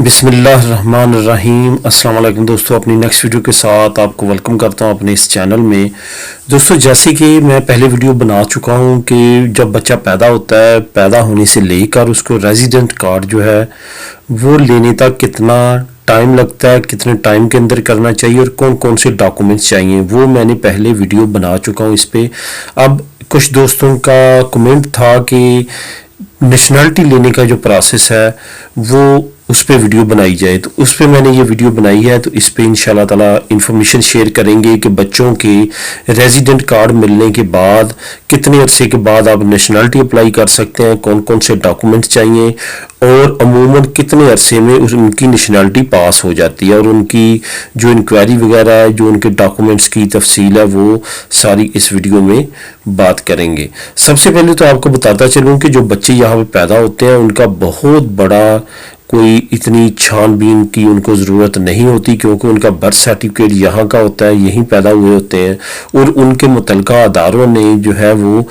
बिस्मिल्लाहिर्रहमानिर्रहीम। अस्सलाम वालेकुम दोस्तों, अपनी नेक्स्ट वीडियो के साथ आपको वेलकम करता हूं अपने इस चैनल में। दोस्तों, जैसे कि मैं पहले वीडियो बना चुका हूं कि जब बच्चा पैदा होता है, पैदा होने से लेकर उसको रेजिडेंट कार्ड जो है वो लेने तक कितना टाइम लगता है, कितने टाइम के अंदर करना चाहिए और कौन कौन से डॉक्यूमेंट्स चाहिए, वो मैंने पहले वीडियो बना चुका हूँ इस पर। अब कुछ दोस्तों का कमेंट था कि नेशनलिटी लेने का जो प्रोसेस है वो उस पर वीडियो बनाई जाए, तो उस पर मैंने ये वीडियो बनाई है। तो इस पर इंशाल्लाह ताला इंफॉर्मेशन शेयर करेंगे कि बच्चों के रेजिडेंट कार्ड मिलने के बाद कितने अरसे के बाद आप नेशनलिटी अप्लाई कर सकते हैं, कौन कौन से डॉक्यूमेंट्स चाहिए और अमूमन कितने अरसे में उनकी नेशनलिटी पास हो जाती है और उनकी जो इंक्वायरी वगैरह है, जो उनके डॉक्यूमेंट्स की तफसील है, वो सारी इस वीडियो में बात करेंगे। सबसे पहले तो आपको बताता चलूँ कि जो बच्चे यहाँ पे पैदा होते हैं उनका बहुत बड़ा कोई इतनी छानबीन की उनको ज़रूरत नहीं होती, क्योंकि उनका बर्थ सर्टिफिकेट यहाँ का होता है, यहीं पैदा हुए होते हैं और उनके मुतलका अदारों ने जो है वो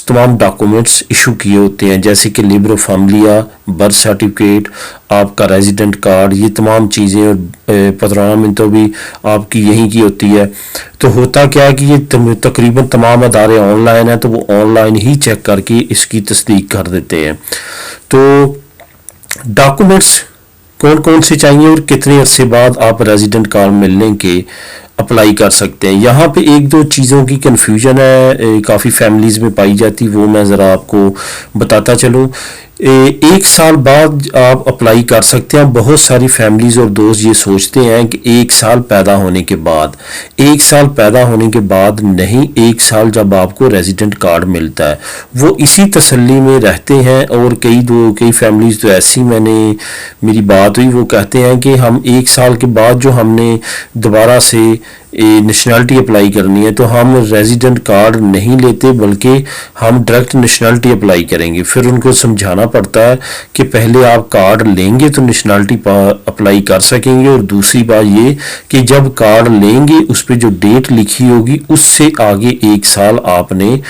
तमाम डॉक्यूमेंट्स इशू किए होते हैं, जैसे कि लिब्रो फैमिलिया, बर्थ सर्टिफिकेट, आपका रेजिडेंट कार्ड, ये तमाम चीज़ें। और पतराना तो भी आपकी यहीं की होती है। तो होता क्या है कि ये तकरीबन तमाम अदारे ऑनलाइन हैं, तो वो ऑनलाइन ही चेक करके इसकी तस्दीक कर देते हैं। तो डॉक्यूमेंट्स कौन कौन से चाहिए और कितने अरसे बाद आप रेजिडेंट कार्ड मिलने के अप्लाई कर सकते हैं। यहाँ पे एक दो चीज़ों की कन्फ्यूजन है, काफ़ी फैमिलीज़ में पाई जाती, वो मैं ज़रा आपको बताता चलूँ। 1 साल बाद आप अप्लाई कर सकते हैं। बहुत सारी फैमिलीज और दोस्त ये सोचते हैं कि 1 साल पैदा होने के बाद, 1 साल पैदा होने के बाद नहीं, 1 साल जब आपको रेजिडेंट कार्ड मिलता है, वो इसी तसल्ली में रहते हैं। और कई फैमिलीज तो ऐसी मेरी बात हुई, वो कहते हैं कि हम 1 साल के बाद जो हमने दोबारा से नेशनलिटी अप्लाई करनी है तो हम रेजिडेंट कार्ड नहीं लेते, बल्कि हम डायरेक्ट नेशनलिटी अप्लाई करेंगे। फिर उनको समझाना पड़ता है कि पहले आप कार्ड लेंगे तो नेशनलिटी अप्लाई कर सकेंगे, और दूसरी बात ये कि जब कार्ड लेंगे उस पर जो डेट लिखी होगी उससे आगे 1 साल आपने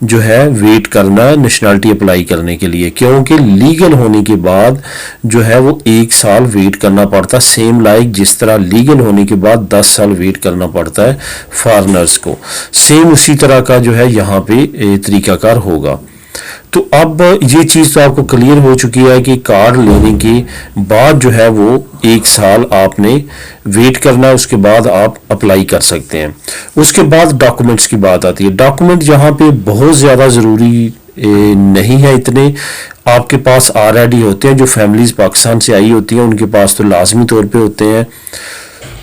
जो है वेट करना है नेशनलिटी अप्लाई करने के लिए, क्योंकि लीगल होने के बाद जो है वो 1 साल वेट करना पड़ता है। सेम लाइक जिस तरह लीगल होने के बाद 10 साल वेट करना पड़ता है फॉरेनर्स को, सेम उसी तरह का जो है यहाँ पे तरीकाकार होगा। तो अब ये चीज़ तो आपको क्लियर हो चुकी है कि कार्ड लेने के बाद जो है वो 1 साल आपने वेट करना है, उसके बाद आप अप्लाई कर सकते हैं। उसके बाद डॉक्यूमेंट्स की बात आती है। डॉक्यूमेंट यहाँ पे बहुत ज़्यादा ज़रूरी नहीं है, इतने आपके पास ऑलरेडी होते हैं। जो फैमिलीज पाकिस्तान से आई होती हैं उनके पास तो लाजमी तौर पे होते हैं।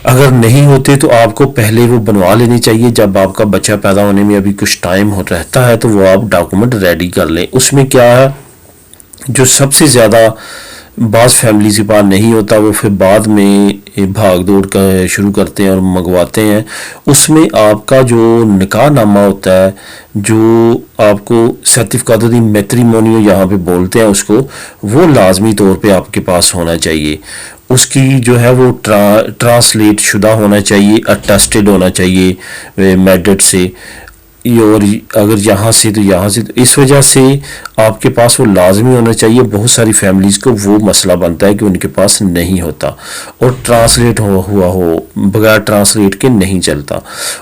अगर नहीं होते तो आपको पहले वो बनवा लेनी चाहिए। जब आपका बच्चा पैदा होने में अभी कुछ टाइम हो रहता है तो वो आप डॉक्यूमेंट रेडी कर लें। उसमें क्या है, जो सबसे ज़्यादा बाज़ फैमिली के पास नहीं होता, वो फिर बाद में भाग दौड़ कर शुरू करते हैं और मंगवाते हैं। उसमें आपका जो निकाह नामा होता है, जो आपको सर्टिफिकेट दी मैट्रिमोनियो यहाँ पे बोलते हैं उसको, वो लाजमी तौर पे आपके पास होना चाहिए। उसकी जो है वो ट्रांसलेट शुदा होना चाहिए, अटेस्टेड होना चाहिए मेडिट से, और अगर यहाँ से तो यहाँ से, तो इस वजह से आपके पास वो लाजमी होना चाहिए। बहुत सारी फैमिलीज़ को वो मसला बनता है कि उनके पास नहीं होता और ट्रांसलेट हुआ हो, बगैर ट्रांसलेट के नहीं चलता।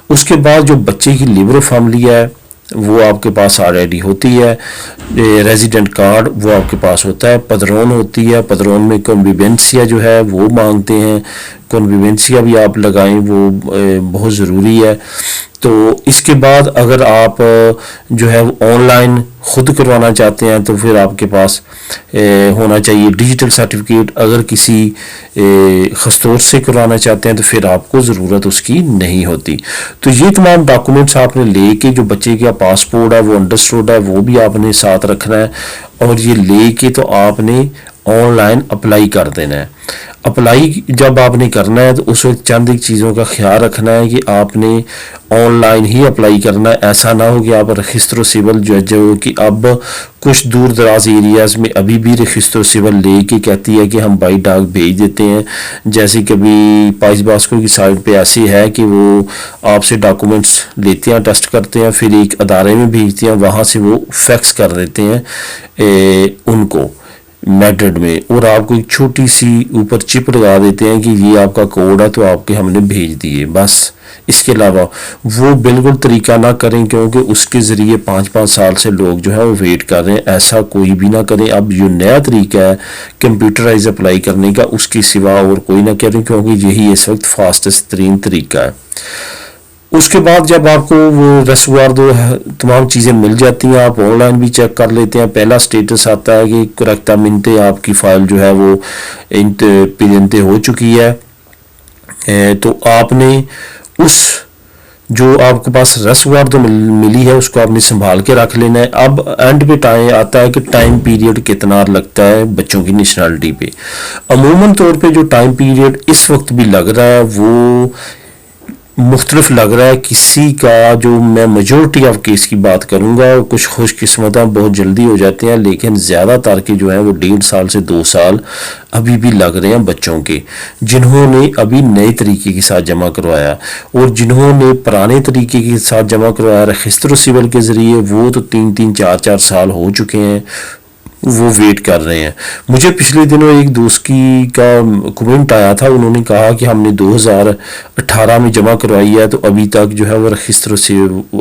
उसके बाद जो बच्चे की लिब्रो फैमिली है वो आपके पास ऑलरेडी होती है। रेजिडेंट कार्ड वो आपके पास होता है। पदरोन होती है, पदरोन में कॉन्विवेंसिया जो है वो मांगते हैं, कॉन्विवेंसिया भी आप लगाएं, वो बहुत ज़रूरी है। तो इसके बाद अगर आप जो है ऑनलाइन ख़ुद करवाना चाहते हैं तो फिर आपके पास होना चाहिए डिजिटल सर्टिफिकेट। अगर किसी खस्तोर से करवाना चाहते हैं तो फिर आपको ज़रूरत उसकी नहीं होती। तो ये तमाम डॉक्यूमेंट्स आपने लेके, जो बच्चे का पासपोर्ट है वो अंडरस्टूड है वो भी आपने साथ रखना है, और ये लेके तो आपने ऑनलाइन अप्लाई कर देना है। अप्लाई जब आपने करना है तो उस वक्त चंद एक चीज़ों का ख्याल रखना है कि आपने ऑनलाइन ही अप्लाई करना है। ऐसा ना हो कि आप रजिस्टर सिविल जो कि अब कुछ दूर दराज एरियाज़ में अभी भी रजिस्टर सिविल लेके कहती है कि हम बाई डाक भेज देते हैं। जैसे कभी पाइस बास्को की साइड पे ऐसे है कि वो आपसे डॉक्यूमेंट्स लेते हैं, टेस्ट करते हैं, फिर एक अदारे में भेजते हैं, वहाँ से वो फैक्स कर देते हैं उनको मेथड में, और आपको एक छोटी सी ऊपर चिप लगा देते हैं कि ये आपका कोड है तो आपके हमने भेज दिए, बस। इसके अलावा वो बिल्कुल तरीका ना करें, क्योंकि उसके ज़रिए 5-5 साल से लोग जो है वो वेट कर रहे हैं। ऐसा कोई भी ना करें। अब जो नया तरीका है कंप्यूटराइज अप्लाई करने का, उसके सिवा और कोई ना करें, क्योंकि यही इस वक्त फास्टेस्ट तरीन तरीका है। उसके बाद जब आपको वो रेसुवार दो तमाम चीज़ें मिल जाती हैं, आप ऑनलाइन भी चेक कर लेते हैं। पहला स्टेटस आता है कि करेक्टामिनटे आपकी फ़ाइल जो है वो पिजनते हो चुकी है। तो आपने उस जो आपके पास रेसुवार तो मिली है उसको आपने संभाल के रख लेना है। अब एंड पे टाइम आता है कि टाइम पीरियड कितना लगता है बच्चों की नेशनलिटी पे। अमूमन तौर पे जो टाइम पीरियड इस वक्त भी लग रहा है वो मुख्तलिफ लग रहा है। किसी का जो मैं मेजोरिटी ऑफ केस की बात करूंगा, कुछ खुशकिस्मत बहुत जल्दी हो जाते हैं, लेकिन ज़्यादातर के जो है वो 1.5 साल से 2 साल अभी भी लग रहे हैं बच्चों के, जिन्होंने अभी नए तरीके के साथ जमा करवाया। और जिन्होंने पुराने तरीके के साथ जमा करवाया रजिस्टर सिविल के ज़रिए, वो तो 3-3, 4-4 साल हो चुके हैं, वो वेट कर रहे हैं। मुझे पिछले दिनों एक दोस्त की का कमेंट आया था, उन्होंने कहा कि हमने 2018 में जमा करवाई है, तो अभी तक जो है वो रजिस्टर से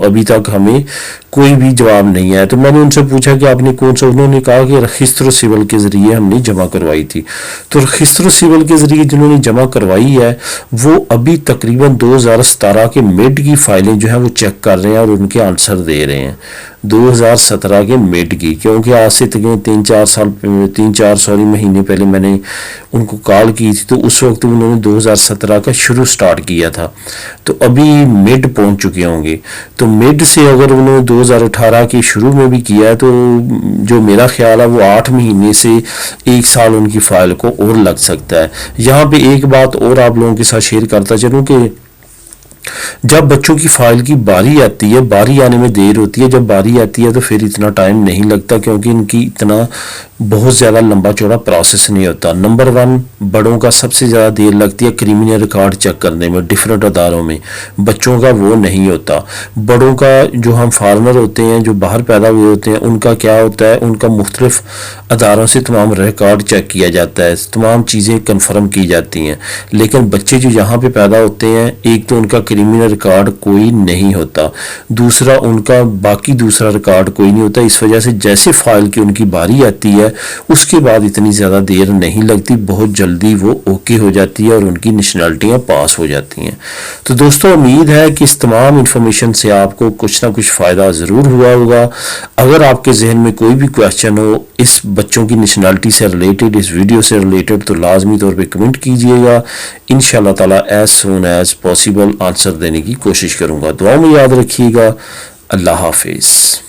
अभी तक हमें कोई भी जवाब नहीं आया। तो मैंने उनसे पूछा कि आपने कौन सा, उन्होंने कहा कि रजिस्टर सिविल के ज़रिए हमने जमा करवाई थी। तो रजिस्टर सिविल के ज़रिए जिन्होंने जमा करवाई है वो अभी तकरीबन 2017 के मिड की फाइलें जो है वो चेक कर रहे हैं और उनके आंसर दे रहे हैं 2017 के मिड की, क्योंकि आज से तकरीबन 3-4 महीने पहले मैंने उनको कॉल की थी, तो उस वक्त उन्होंने 2017 का शुरू स्टार्ट किया था। तो अभी मिड पहुंच चुके होंगे। तो मिड से अगर उन्होंने 2018 के शुरू में भी किया है, तो जो मेरा ख्याल है वो 8 महीने से 1 साल उनकी फाइल को और लग सकता है। यहाँ पे एक बात और आप लोगों के साथ शेयर करता चलूँ कि जब बच्चों की फाइल की बारी आती है, बारी आने में देर होती है, जब बारी आती है तो फिर इतना टाइम नहीं लगता, क्योंकि इनकी इतना बहुत ज़्यादा लंबा चौड़ा प्रोसेस नहीं होता। नंबर 1, बड़ों का सबसे ज़्यादा देर लगती है क्रिमिनल रिकॉर्ड चेक करने में डिफरेंट अदारों में, बच्चों का वो नहीं होता। बड़ों का जो हम फार्मर होते हैं, जो बाहर पैदा हुए होते हैं, उनका क्या होता है, उनका मुख्तलिफ अदारों से तमाम रिकॉर्ड चेक किया जाता है, तमाम चीज़ें कन्फर्म की जाती हैं। लेकिन बच्चे जो यहाँ पे पैदा होते हैं, एक तो उनका क्रिमिनल रिकॉर्ड कोई नहीं होता, दूसरा उनका बाकी दूसरा रिकॉर्ड कोई नहीं होता। इस वजह से जैसे फाइल की उनकी बारी आती है उसके बाद इतनी ज़्यादा देर नहीं लगती, बहुत जल्दी वो ओके हो जाती है और उनकी नेशनलिटियाँ पास हो जाती हैं। तो दोस्तों, उम्मीद है कि इस तमाम इन्फॉर्मेशन से आपको कुछ ना कुछ फ़ायदा ज़रूर हुआ होगा। अगर आपके जहन में कोई भी क्वेश्चन हो इस बच्चों की नेशनलिटी से रिलेटेड, इस वीडियो से रिलेटेड, तो लाजमी तौर पर कमेंट कीजिएगा। इंशाल्लाह ताला as soon as possible answer देने की कोशिश करूँगा। दुआ में याद रखिएगा। अल्लाह हाफिज़।